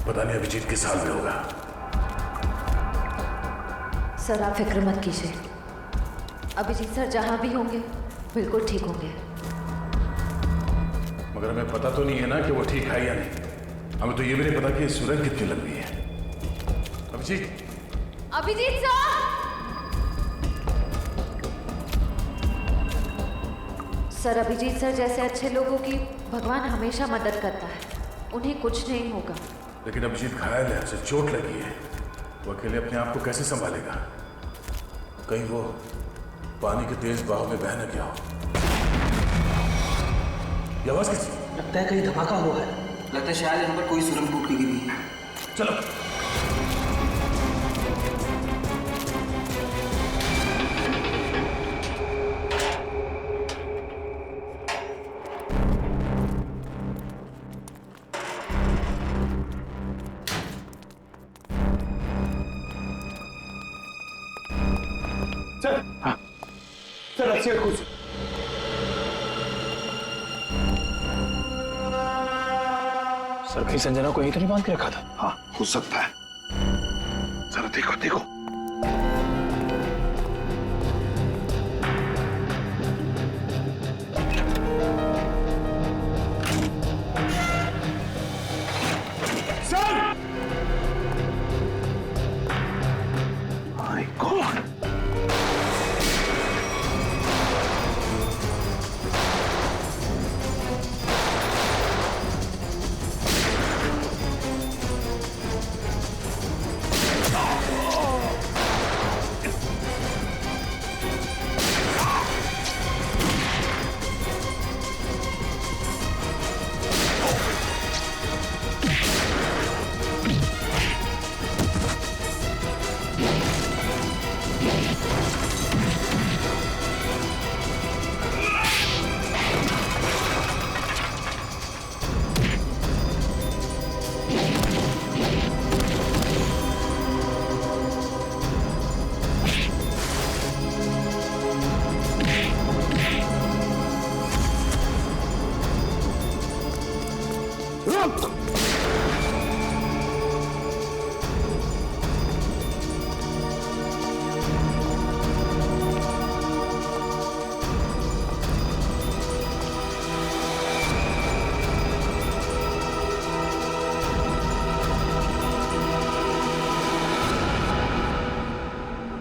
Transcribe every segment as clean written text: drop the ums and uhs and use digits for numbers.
पता नहीं अभिजीत किस हाल में होगा। सर आप फिक्र मत कीजिए, अभिजीत सर जहां भी होंगे बिल्कुल ठीक होंगे। मगर हमें पता तो नहीं है ना कि वो ठीक है या नहीं। हमें तो ये भी नहीं पता कि सूरज कितनी लंबी है। Abhijeet, Abhijeet sir! Sir Abhijeet sir जैसे अच्छे लोगों की भगवान हमेशा मदद करता है, उन्हें कुछ नहीं होगा। लेकिन अभिजीत घायल है, उसे चोट लगी है। वो अकेले अपने आप को कैसे संभालेगा? कहीं वो पानी के तेज बहाव में बह न गया हो। ये आवाज किसकी? लगता है कहीं धमाका हुआ है। लगता है शायद यहाँ पर कोई सुरंग टूट के गिरी है। चलो। सर अच्छे खुश। सर कहीं संजना को यहीं तो नहीं बांध के रखा था? हाँ हो सकता है। जरा देखो देखो। Sir! My God!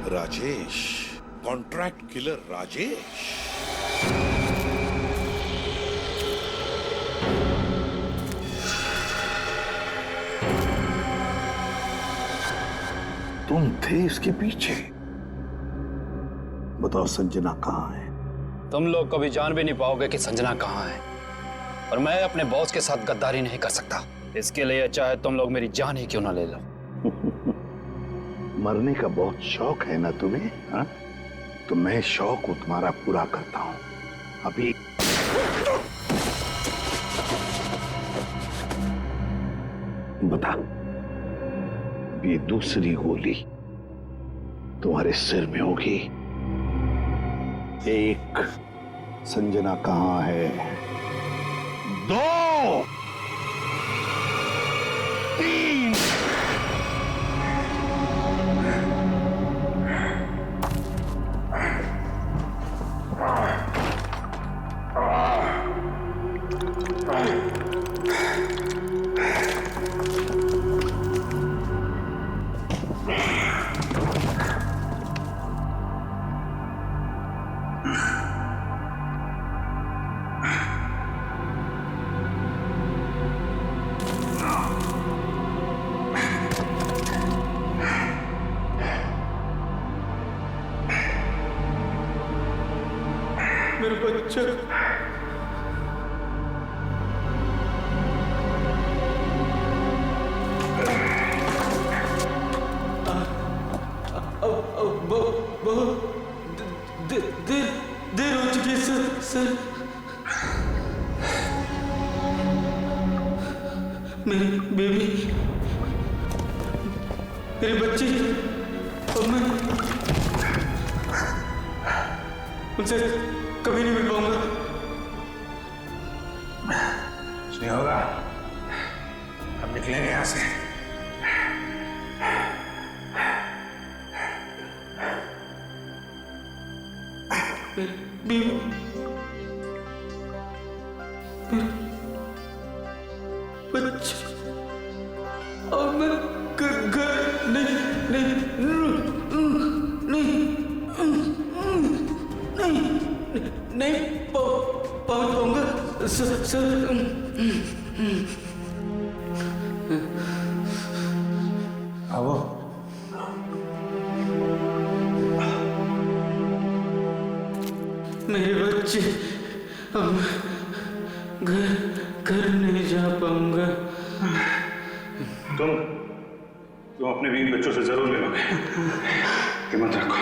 Rajesh, contract killer Rajesh. तुम थे इसके पीछे। बताओ संजना कहाँ है? तुम लोग कभी जान भी नहीं पाओगे कि संजना कहाँ है, और मैं अपने बॉस के साथ गद्दारी नहीं कर सकता। इसके लिए चाहे तुम लोग मेरी जान ही क्यों ना ले लो। मरने का बहुत शौक है ना तुम्हें? हा? तो मैं शौक तुम्हारा पूरा करता हूं। अभी बता, ये दूसरी गोली तुम्हारे सिर में होगी। एक, संजना कहां है? दो, तीन। मेरा बच्चा। देर हो चुकी है सर। मेरी बेबी, मेरे बच्चे, और मैं उनसे कभी नहीं मिल पाऊंगा। कुछ नहीं होगा, हम निकलेंगे यहाँ से। बच्चा और मैं घर नहीं पहुंच पाऊंगा सर। आओ। मेरे बच्चे, अब घर नहीं जा पाऊंगा। तुम अपने बीवी बच्चों से जरूर मिलोगे। हिम्मत रखो,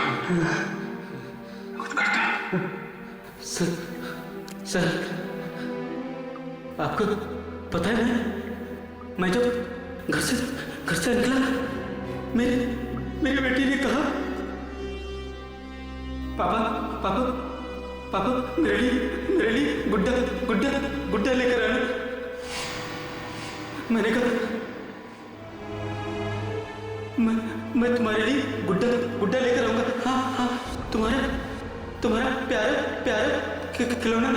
कुछ करता। सर, आपको पता है मैं जब घर से निकला, मेरी बेटी ने कहा, पापा मेरे लिए गुड्डा लेकर आना। मैंने कहा मैं तुम्हारे लिए गुड्डा लेकर आऊंगा। हाँ, तुम्हारा प्यारा खिलौना।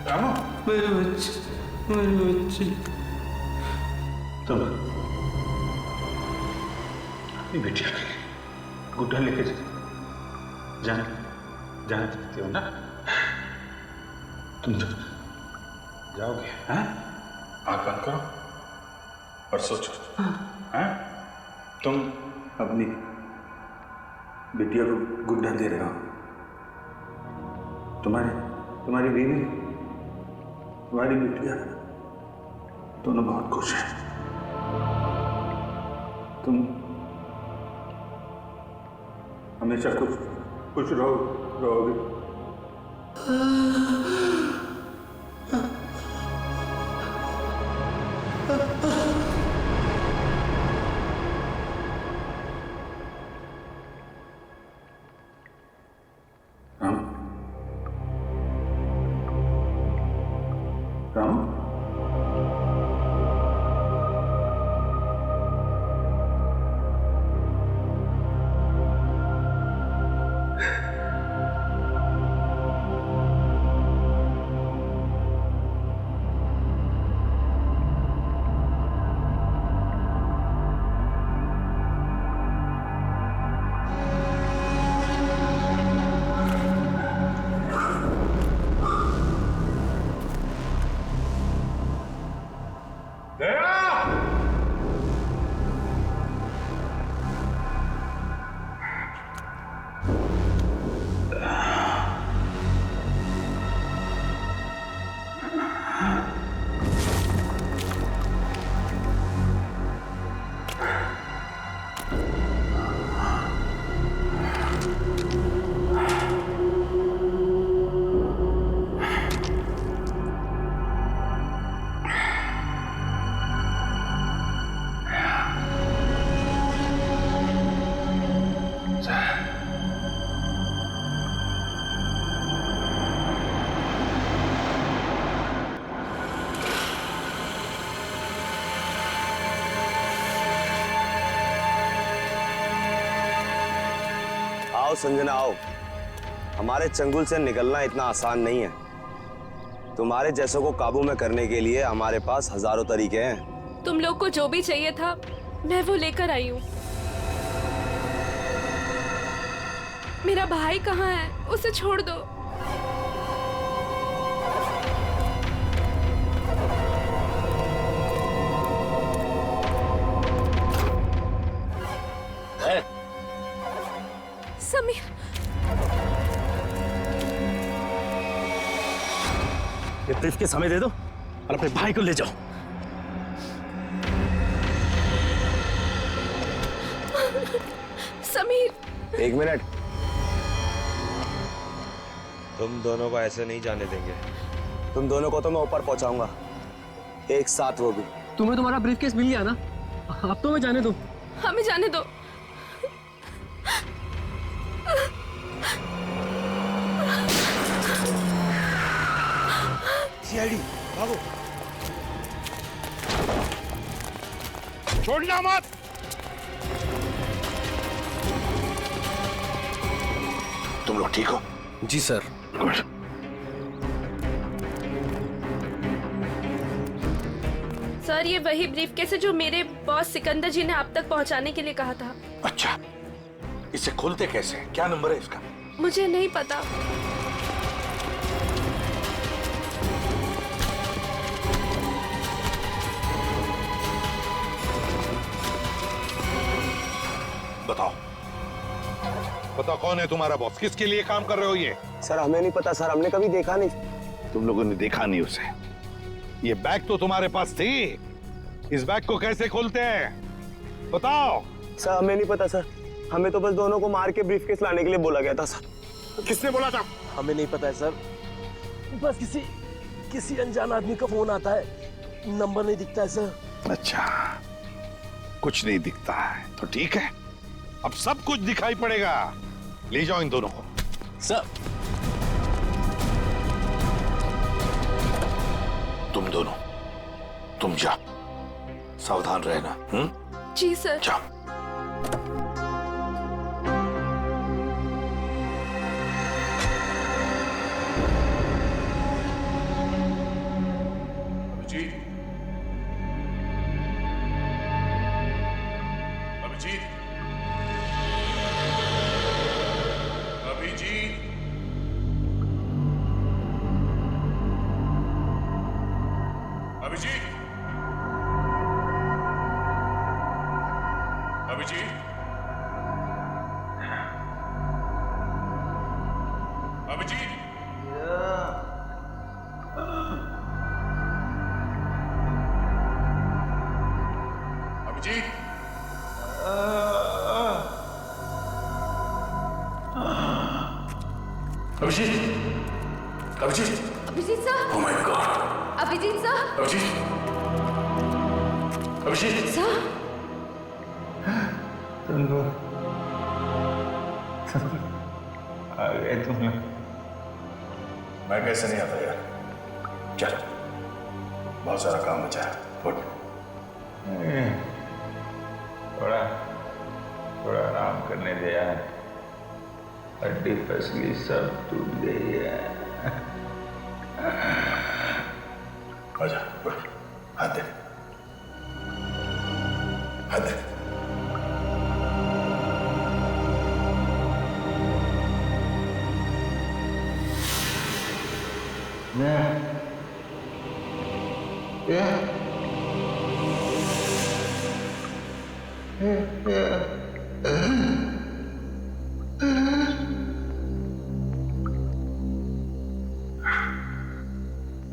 रामू, मेरे बच्चे तुम अपनी बेटिया के लिए गुड्डा लेके जाना चाहते हो ना? तुम जाओगे? हाँ? आँख बंद करो और सोचो। हाँ? तुम अपनी बिटिया को गुड्डा दे रहे हो। तुम्हारी बीवी, तुम्हारी बिटिया दोनों बहुत खुश हैं। तुम हमेशा खुश रहोगे। राम, आओ संजना आओ, हमारे चंगुल से निकलना इतना आसान नहीं है। तुम्हारे जैसों को काबू में करने के लिए हमारे पास हजारों तरीके हैं। तुम लोग को जो भी चाहिए था मैं वो लेकर आई हूँ। मेरा भाई कहाँ है? उसे छोड़ दो। समीर, ये ब्रीफकेस हमें दे दो और अपने भाई को ले जाओ। समीर, एक मिनट, तुम दोनों को ऐसे नहीं जाने देंगे। तुम दोनों को तो मैं ऊपर पहुंचाऊंगा, एक साथ वो भी। तुम्हें तुम्हारा ब्रीफकेस मिल गया ना, अब तो हमें जाने दो। हमें जाने दो। सीआईडी भागो। छोड़ना मत। तुम लोग ठीक हो? जी सर। गुड। सर ये वही ब्रीफकेस है जो मेरे बॉस सिकंदर जी ने आप तक पहुंचाने के लिए कहा था। अच्छा, इसे खोलते कैसे? क्या नंबर है इसका? मुझे नहीं पता। बताओ, बताओ कौन है तुम्हारा बॉस? किसके लिए काम कर रहे हो ये? सर हमें नहीं पता सर, हमने कभी देखा नहीं। तुम लोगों ने देखा नहीं उसे? ये बैग तो तुम्हारे पास थी, इस बैग को कैसे खोलते हैं बताओ। सर हमें नहीं पता सर, हमें तो बस दोनों को मार के ब्रीफकेस लाने के लिए बोला गया था सर। किसने बोला था? हमें नहीं पता है सर, बस किसी अनजान आदमी का फोन आता है, नंबर नहीं दिखता है सर। अच्छा, कुछ नहीं दिखता है तो ठीक है, अब सब कुछ दिखाई पड़ेगा। ले जाओ इन दोनों को। सर तुम दोनों, तुम जाओ, सावधान रहना। जी सर। जाओ। Abhijeet, Abhijeet, Abhijeet, Abhijeet, Abhijeet, Abhijeet, Abhijeet, Abhijeet, Abhijeet, Abhijeet sir, oh my God, Abhijeet sir, Abhijeet, Abhijeet, sir, आ गए तुम लोग। मैं कैसे नहीं आता यार, चल बहुत सारा काम बचा है, उठ। थोड़ा थोड़ा आराम करने दे यार, हड्डी फसली सब टूट गई है। आजा, उठ, हाथ दे, हाथ दे।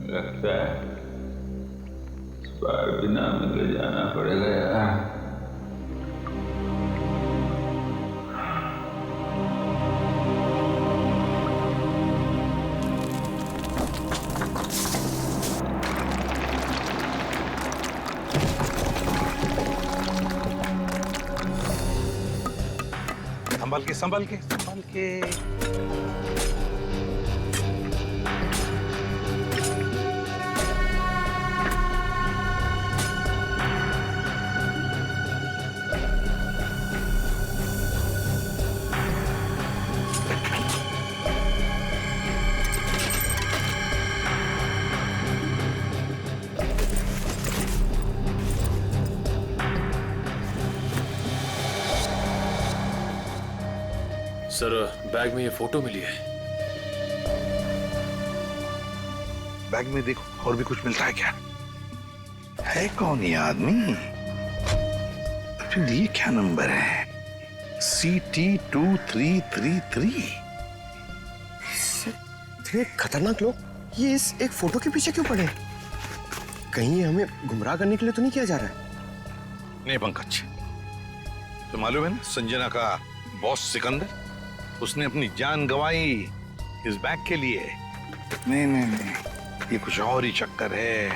लगता है इस बार बिना मिले जाना पड़ेगा यार। संभल के, संभल के। सर बैग में ये फोटो मिली है। बैग में देखो और भी कुछ मिलता है क्या? है कौन ये आदमी? फिर ये क्या नंबर है? CT2333। इतने खतरनाक लोग ये इस एक फोटो के पीछे क्यों पड़े? कहीं हमें गुमराह करने के लिए तो नहीं किया जा रहा है? नहीं पंकज, तो मालूम है ना संजना का बॉस सिकंदर, उसने अपनी जान गंवाई इस बैग के लिए। नहीं नहीं नहीं, ये कुछ और ही चक्कर है,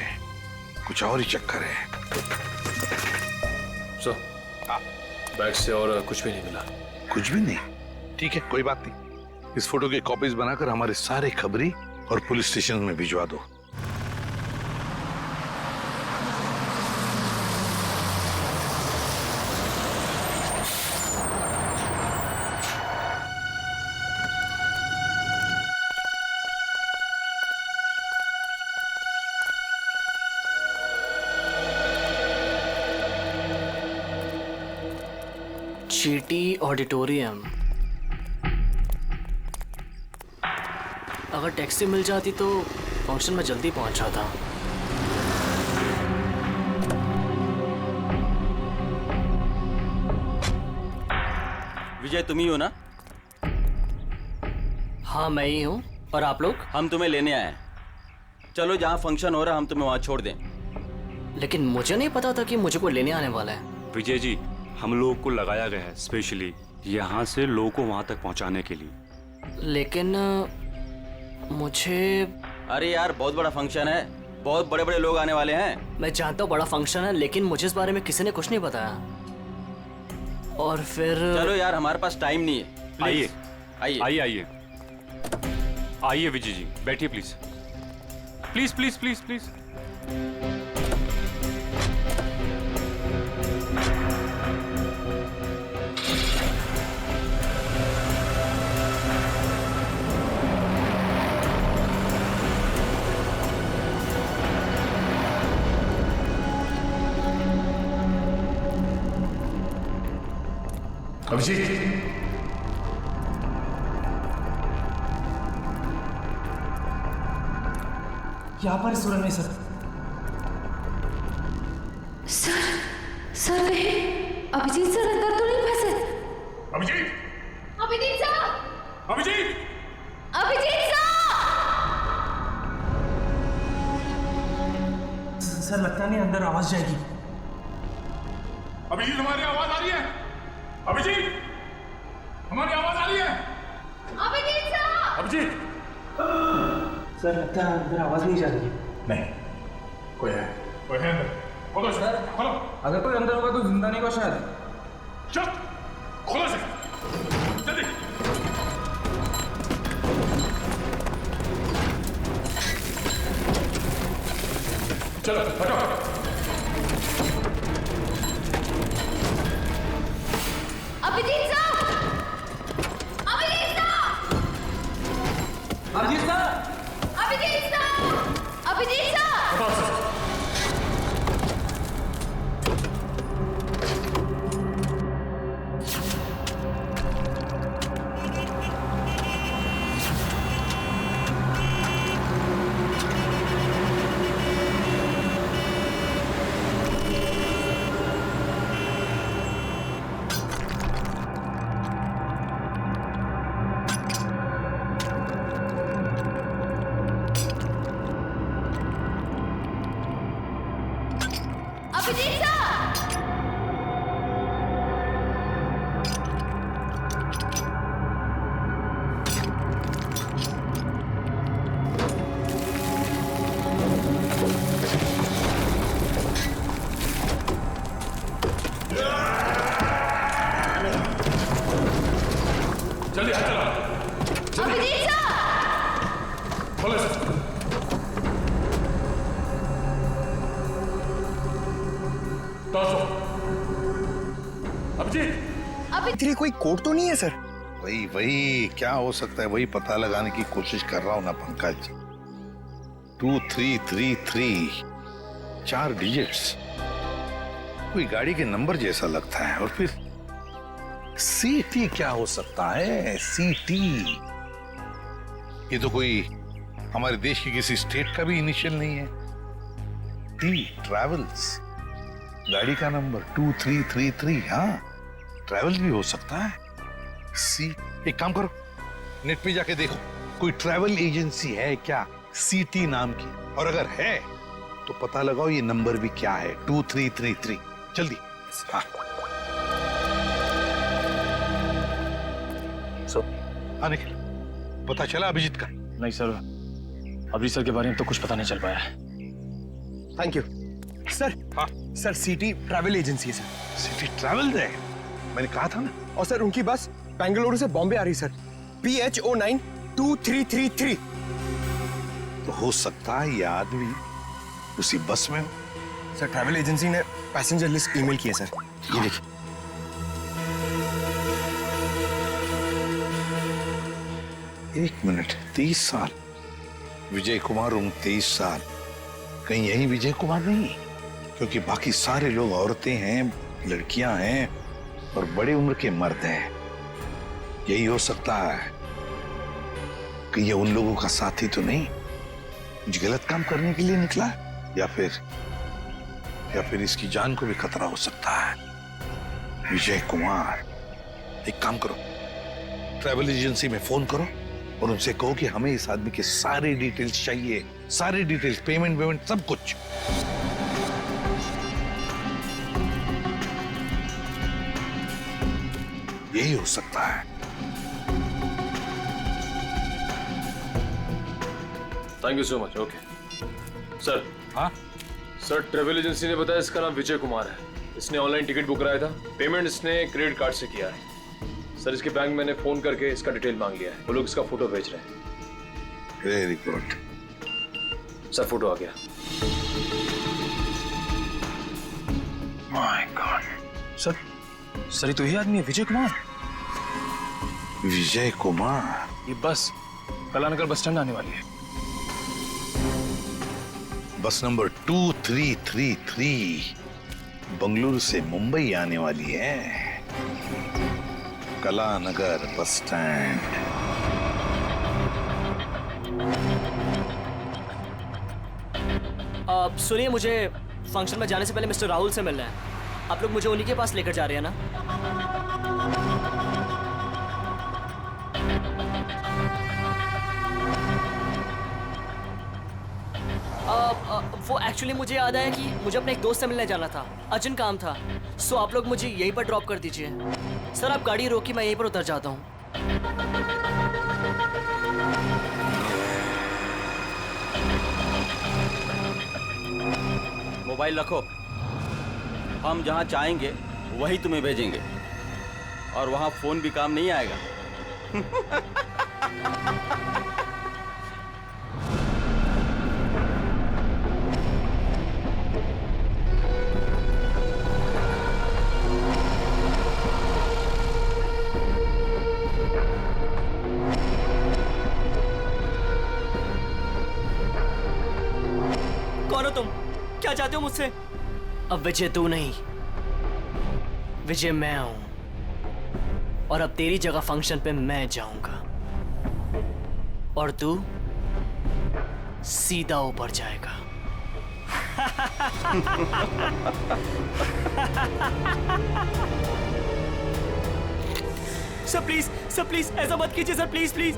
कुछ और ही चक्कर है। सर बैग से और कुछ भी नहीं मिला। कुछ भी नहीं? ठीक है, कोई बात नहीं। इस फोटो की कॉपीज बनाकर हमारे सारे खबरी और पुलिस स्टेशन में भिजवा दो। GT auditorium. अगर टैक्सी मिल जाती तो फंक्शन में जल्दी पहुंच जाता। विजय तुम ही हो ना? हाँ मैं ही हूँ। और आप लोग? हम तुम्हें लेने आए हैं। चलो जहाँ फंक्शन हो रहा हम तुम्हें वहाँ छोड़ दें। लेकिन मुझे नहीं पता था कि मुझे कोई लेने आने वाला है। विजय जी, हम लोगों को लगाया गया है स्पेशली यहाँ से लोगों को वहाँ तक पहुँचाने के लिए। लेकिन मुझे... अरे यार बहुत बड़ा फंक्शन है, बहुत बड़े बड़े लोग आने वाले हैं। मैं जानता हूँ बड़ा फंक्शन है, लेकिन मुझे इस बारे में किसी ने कुछ नहीं बताया। और फिर चलो यार हमारे पास टाइम नहीं है। आइए आइए आइए आइए आइए विजय जी, बैठिए please please please please please. Abhijeet, यहाँ पर सुरंग में सर। सर नहीं, अभिजीत सर अंदर तो नहीं फंसे? अभिजीत, अभिजीत सर! अभिजीत, अभिजीत सर लगता नहीं अंदर आवाज जाएगी। अभिजीत हमारी आवाज आ रही है? अभिजीत, हमारी आवाज आ रही है? अभिजीत सर! अभिजीत, सर लगता है अंदर आवाज नहीं जा रही है। नहीं, कोई है अंदर। खोलो सर, खोलो। अगर कोई अंदर होगा तो जिंदा नहीं होगा शायद। चल, खोलो से, जल्दी। चलो, हटो। Abhijeet sir! Abhijeet sir! Abhijeet sir! Abhijeet sir! Abhijeet sir! Abhijeet sir! जल्दी हाथ चलाओ। अभिजीत सर! खोलो से। अभिजीत, तेरी कोई कोड तो नहीं है सर? वही क्या हो सकता है, वही पता लगाने की कोशिश कर रहा हूं ना पंकज। 2333, 4 डिजिट्स, कोई गाड़ी के नंबर जैसा लगता है। और फिर सीटी क्या हो सकता है? सीटी, ये तो कोई हमारे देश की किसी स्टेट का भी इनिशियल नहीं है। टी ट्रैवल्स, गाड़ी का नंबर 2333। हाँ, ट्रैवल भी हो सकता है। सी, एक काम करो, नेट पे जाके देखो कोई ट्रैवल एजेंसी है क्या सीटी नाम की, और अगर है तो पता लगाओ ये नंबर भी क्या है, 2333। जल्दी। हाँ हाँ निखिल, पता चला अभिजीत का? नहीं सर, अभी सर के बारे में तो कुछ पता नहीं चल पाया। Thank you sir. हाँ सर सिटी ट्रैवल एजेंसी है सर। सिटी ट्रैवल है, मैंने कहा था ना। और सर उनकी बस बेंगलुरु से बॉम्बे आ रही सर, PHO9 2333। तो हो सकता है ये आदमी उसी बस में हो। सर ट्रैवल एजेंसी ने पैसेंजर लिस्ट ईमेल की है सर, ये देखिए। एक मिनट, 30 साल, विजय कुमार उम्र 23 साल। कहीं यही विजय कुमार नहीं? क्योंकि बाकी सारे लोग औरतें हैं, लड़कियां हैं, और बड़ी उम्र के मर्द हैं। यही हो सकता है कि ये उन लोगों का साथी तो नहीं, कुछ गलत काम करने के लिए निकला, या फिर इसकी जान को भी खतरा हो सकता है। विजय कुमार, एक काम करो, ट्रैवल एजेंसी में फोन करो और उनसे कहो कि हमें इस आदमी के सारे डिटेल्स चाहिए, सारे डिटेल्स, पेमेंट सब कुछ। यही हो सकता है। Thank you so much. Okay sir. हाँ सर, ट्रेवल एजेंसी ने बताया इसका नाम विजय कुमार है। इसने ऑनलाइन टिकट बुक कराया था, पेमेंट इसने क्रेडिट कार्ड से किया है। सर इसके बैंक मैंने फोन करके इसका डिटेल मांग लिया है, वो लोग इसका फोटो भेज रहे हैं। वेरी गुड सर, फोटो आ गया। My God. सर ये तो यही आदमी है, विजय कुमार। विजय कुमार, ये बस कलानगर बस स्टैंड आने वाली है। बस नंबर 2333 बंगलुरु से मुंबई आने वाली है। Kalanagar bus stand. सुनिए, मुझे फंक्शन में जाने से पहले मिस्टर राहुल से मिलना है। आप लोग मुझे उन्हीं के पास लेकर जा रहे हैं ना? वो एक्चुअली मुझे याद आया कि मुझे अपने एक दोस्त से मिलने जाना था, अर्जेंट काम था। सो आप लोग मुझे यहीं पर ड्रॉप कर दीजिए। सर आप गाड़ी रोकी, मैं यहीं पर उतर जाता हूँ। मोबाइल रखो, हम जहाँ चाहेंगे वही तुम्हें भेजेंगे, और वहाँ फोन भी काम नहीं आएगा। कौन हो तुम? क्या चाहते हो मुझसे? अब विजय तू नहीं, विजय मैं हूं, और अब तेरी जगह फंक्शन पे मैं जाऊंगा और तू सीधा ऊपर जाएगा। सर प्लीज ऐसा मत कीजिए सर, प्लीज प्लीज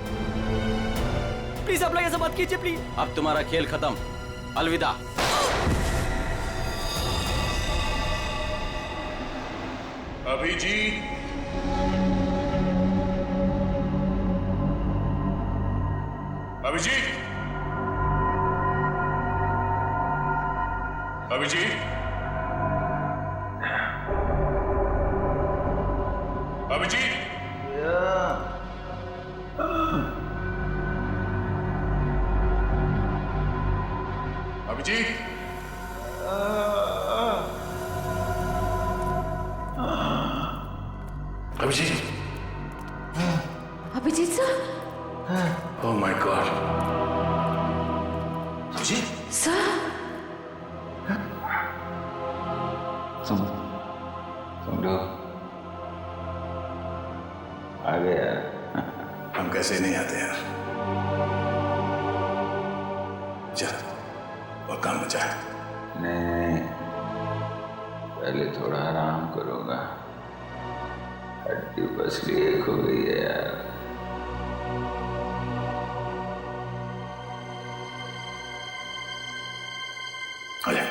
प्लीज आप लोग ऐसा मत कीजिए प्लीज। अब तुम्हारा खेल खत्म, अलविदा। Abhijeet, Abhijeet, Abhijeet, Abhijeet, Abhijeet, Abhijeet, Abhijeet sir. Oh my God. Abhijeet sir, तुम लोग आ गए यार। हम कैसे नहीं आते यार। जा और काम बचा है। नहीं, पहले थोड़ा आराम करूंगा। हड्डी पसली एक हो गई है यार। आजा,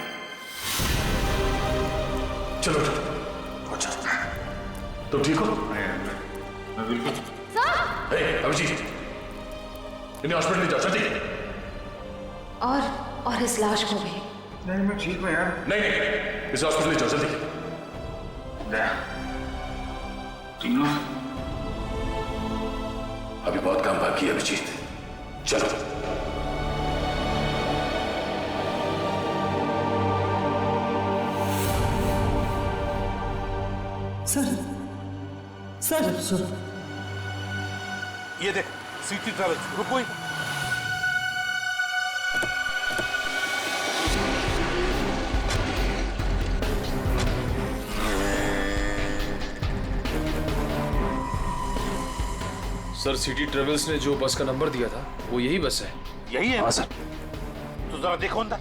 चलो अच्छा। तुम ठीक हो? मैं बिल्कुल। अभिजीत, इन्हें हॉस्पिटल ले जाओ जल्दी। और इस लाश को भी। नहीं मैं ठीक हूँ यार। नहीं इस हॉस्पिटल ले जाओ जल्दी। तीनों अभी बहुत काम बाकी है अभिजीत, चलो। सर ये देख, सिटी ट्रैवल्स, रुको ही। सर सिटी ट्रेवल्स ने जो बस का नंबर दिया था वो यही बस है। यही है? हाँ सर। तो जरा देखो अंदर।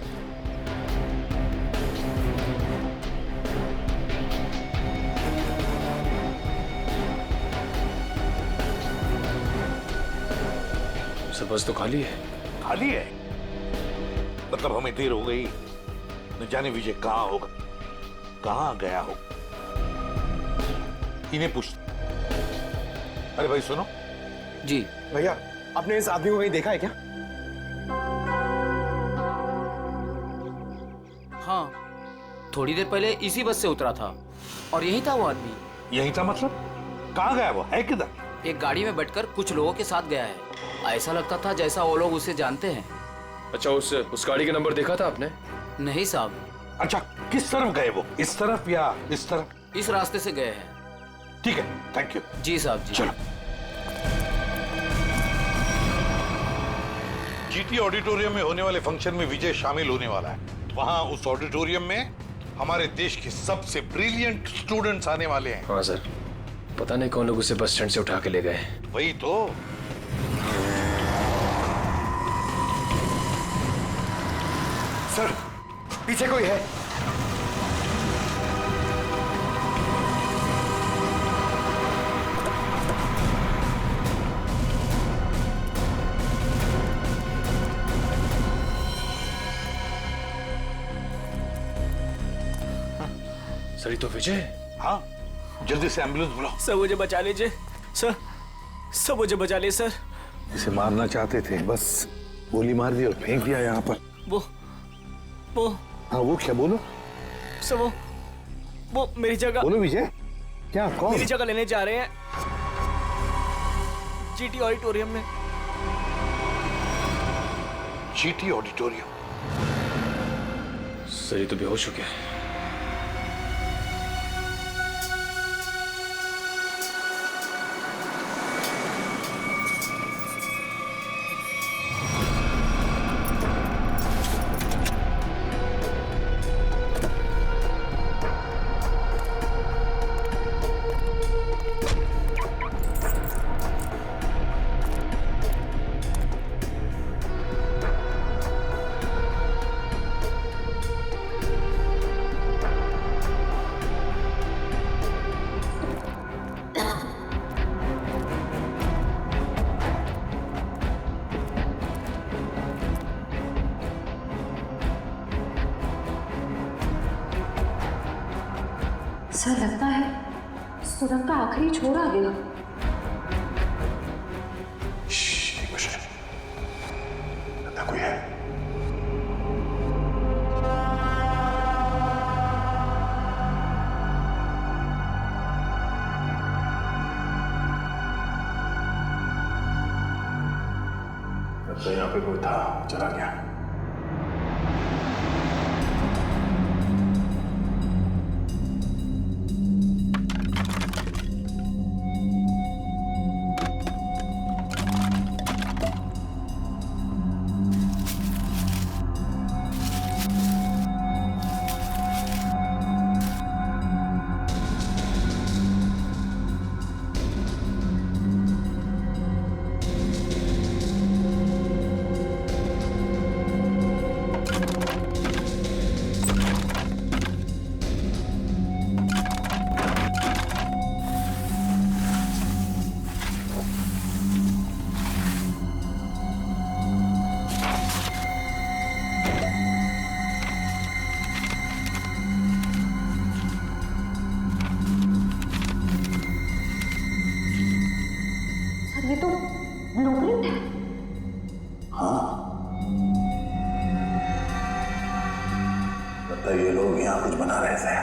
सर बस तो खाली है। खाली है? मतलब हमें देर हो गई, न जाने विजय कहाँ होगा, कहाँ गया हो। इन्हें पूछ। अरे भाई सुनो। जी भैया, आपने इस आदमी को कहीं देखा है क्या? हाँ, थोड़ी देर पहले इसी बस से उतरा था और यही था वो आदमी। यही था मतलब? कहाँ गया वो? है किधर? एक गाड़ी में बैठकर कुछ लोगों के साथ गया है। ऐसा लगता था जैसा वो लोग उसे जानते हैं। अच्छा, उस गाड़ी का नंबर देखा था आपने? नहीं साहब। अच्छा, किस तरफ गए वो? इस तरफ या इस तरफ? इस रास्ते से गए हैं। ठीक है, थैंक यू। जी साहब जी। चलो। जीटी ऑडिटोरियम में होने वाले फंक्शन में विजय शामिल होने वाला है। वहां उस ऑडिटोरियम में हमारे देश के सबसे ब्रिलियंट स्टूडेंट्स आने वाले हैं। हाँ सर, पता नहीं कौन लोग उसे बस स्टैंड से उठा के ले गए। वही तो। सर, पीछे कोई है। सर, ये तो विजय। हाँ, जल्दी से एम्बुलेंस बुलाओ। सर मुझे बचा लीजिए सर मुझे बचा लीजिए सर। इसे मारना चाहते थे, बस गोली मार दी और फेंक दिया यहाँ पर। वो हाँ, वो क्या? बोलो सर। वो मेरी जगह। बोलो विजय, क्या? कौन? मेरी जगह लेने जा रहे हैं जीटी ऑडिटोरियम में। GT auditorium? सर ये तो बेहोश हो गया है। सर लगता है सुरंग का आखिरी छोर आ गया। कोई है? तो यहाँ पे कोई था, चला गया। ये तो ब्लूप्रिंट है। हाँ, लगता है ये लोग यहाँ कुछ बना रहे थे।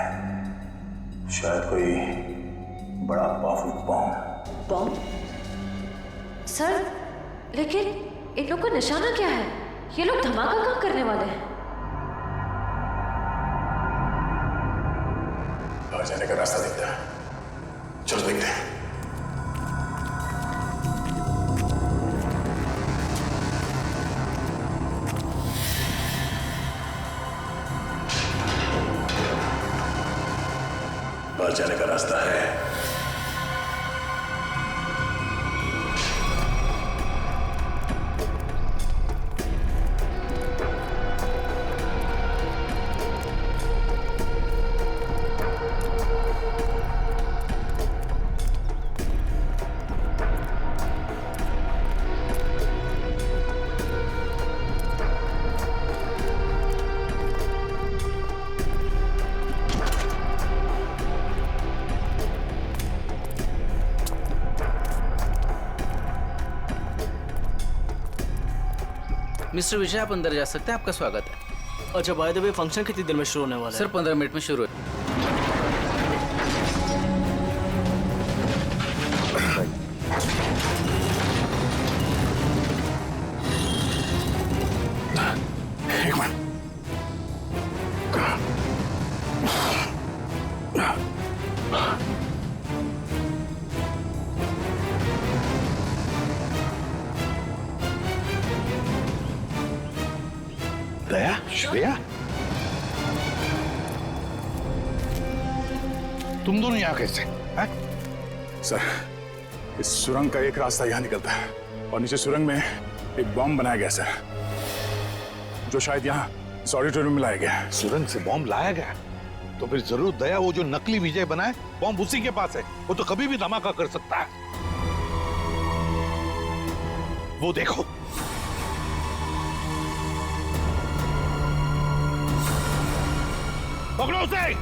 शायद कोई बड़ा पावरफुल बॉम्ब। सर, लेकिन इन लोग का निशाना क्या है? ये लोग धमाका कहाँ करने वाले हैं? बाहर जाने का रास्ता दिखता है, चलो देखते हैं। बाहर जाने का रास्ता है। मिस्टर विजय आप अंदर जा सकते हैं, आपका स्वागत है। अच्छा बाय द वे फंक्शन कितनी देर में शुरू होने वाला है? सर 15 मिनट में शुरू है। एक मिनट। दया, श्रेया, तुम दोनों यहाँ कैसे? सर, इस सुरंग का एक रास्ता यहाँ निकलता है और नीचे सुरंग में एक बॉम्ब बनाया गया सर, जो शायद यहाँ इस ऑडिटोरियम में लाया गया है। सुरंग से बॉम्ब लाया गया? तो फिर जरूर दया वो जो नकली विजय बनाए बॉम्ब उसी के पास है। वो तो कभी भी धमाका कर सकता है। वो देखो, पकड़ो उसे।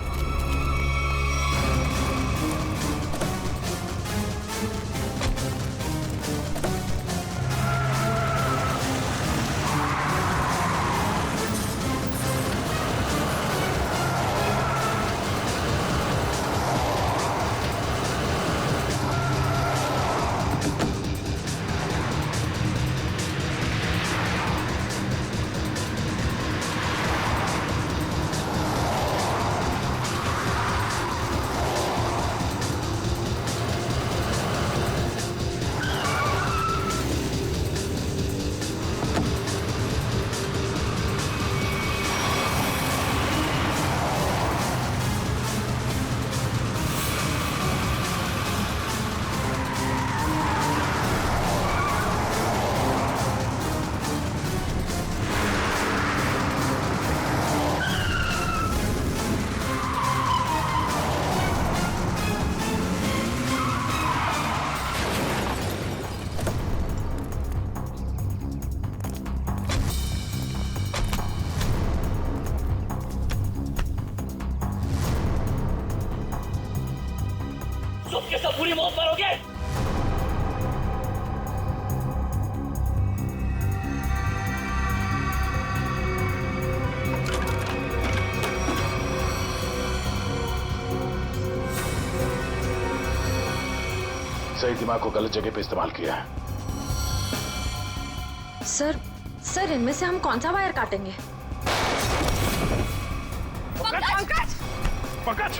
पूरी मौत मरोगे। सही दिमाग को गलत जगह पे इस्तेमाल किया है। सर इनमें से हम कौन सा वायर काटेंगे? पंकज! पंकज!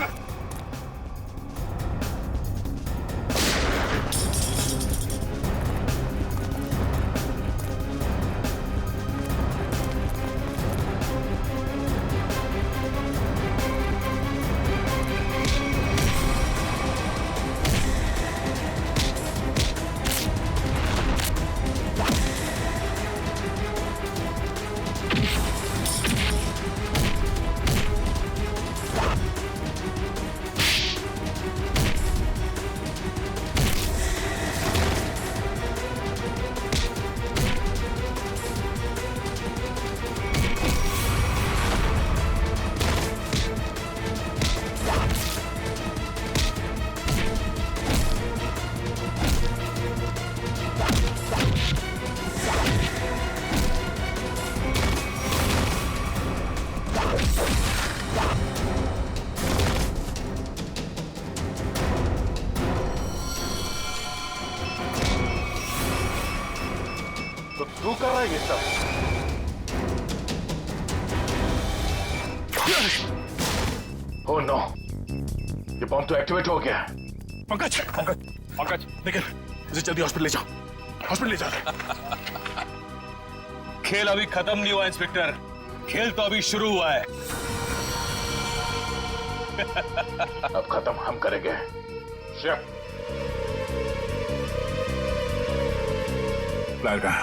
तू कर रहा है ये सब? ओह नो, ये बॉम्ब तो एक्टिवेट हो गया। पंकज, पंकज, पंकज, निकल, इसे जल्दी हॉस्पिटल ले जाओ, हॉस्पिटल ले जाओ। खेल अभी खत्म नहीं हुआ इंस्पेक्टर, खेल तो अभी शुरू हुआ है। अब खत्म हम करेंगे। फ्लायर का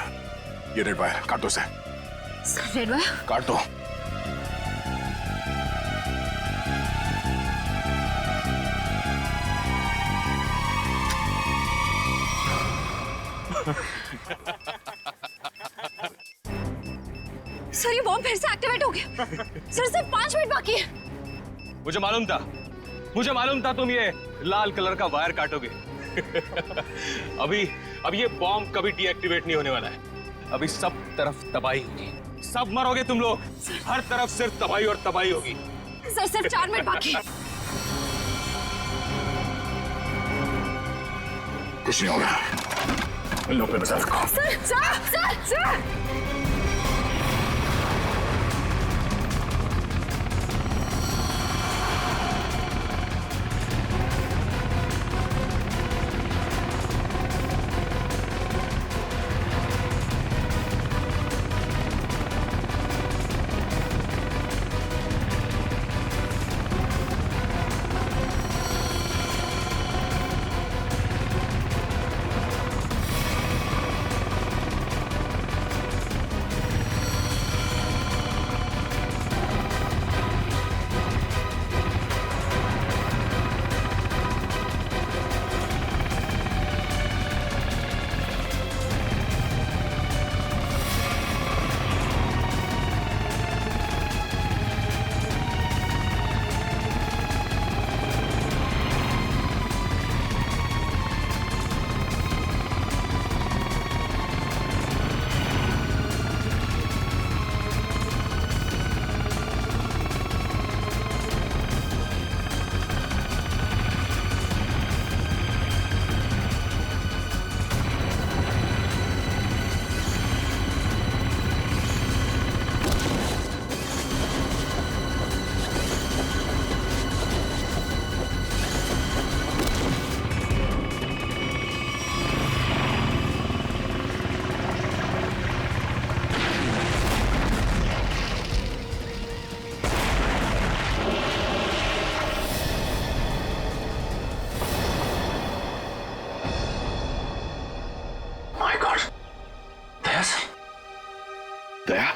ये रेड वायर काट दो से। रेड वायर काट दो। सर ये बॉम्ब फिर से एक्टिवेट हो गया। सर सिर्फ 5 मिनट बाकी है। मुझे मालूम था तुम ये लाल कलर का वायर काटोगे। अब ये बॉम्ब कभी डीएक्टिवेट नहीं होने वाला है। अभी सब तरफ तबाही होगी, सब मरोगे तुम लोग, हर तरफ सिर्फ तबाही और तबाही होगी। सर सिर्फ 4 मिनट बाकी है। कुछ नहीं होगा, इन लोगों पे बचा रखो। सर दया,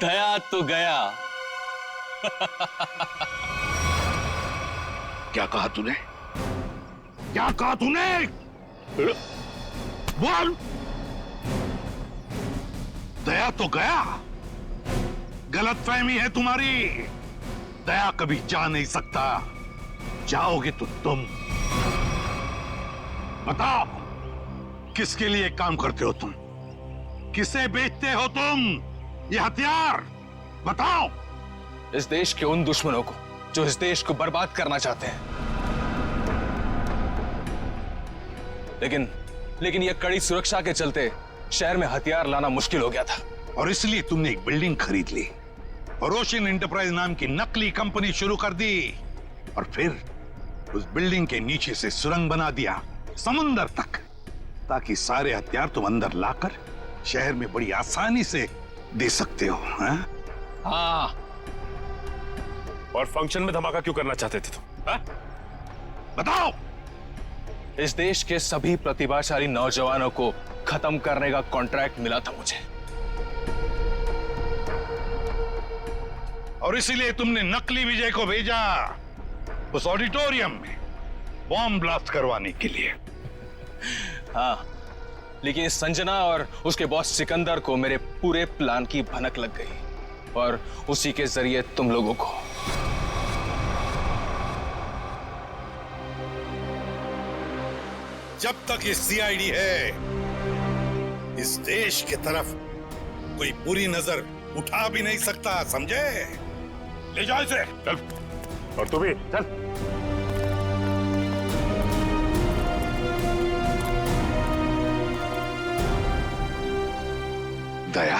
दया तो गया। क्या कहा तूने? क्या कहा तूने? बोल। दया तो गया। गलतफहमी है तुम्हारी। दया कभी जा नहीं सकता। जाओगे तो तुम। बताओ, किसके लिए काम करते हो तुम? किसे बेचते हो तुम ये हथियार? बताओ। इस देश के उन दुश्मनों को जो इस देश को बर्बाद करना चाहते हैं। लेकिन यह कड़ी सुरक्षा के चलते शहर में हथियार लाना मुश्किल हो गया था। और इसलिए तुमने एक बिल्डिंग खरीद ली और ओशियन एंटरप्राइज नाम की नकली कंपनी शुरू कर दी और फिर उस बिल्डिंग के नीचे से सुरंग बना दिया समुंदर तक, ताकि सारे हथियार तुम अंदर लाकर शहर में बड़ी आसानी से दे सकते हो। हाँ। और फंक्शन में धमाका क्यों करना चाहते थे तुम? बताओ। इस देश के सभी प्रतिभाशाली नौजवानों को खत्म करने का कॉन्ट्रैक्ट मिला था मुझे, और इसीलिए तुमने नकली विजय को भेजा उस ऑडिटोरियम में बॉम्ब ब्लास्ट करवाने के लिए। हाँ, लेकिन इस संजना और उसके बॉस सिकंदर को मेरे पूरे प्लान की भनक लग गई और उसी के जरिए तुम लोगों को। जब तक ये सीआईडी है, इस देश की तरफ कोई बुरी नजर उठा भी नहीं सकता, समझे? ले जाओ इसे। चल। और तू भी चल। दया,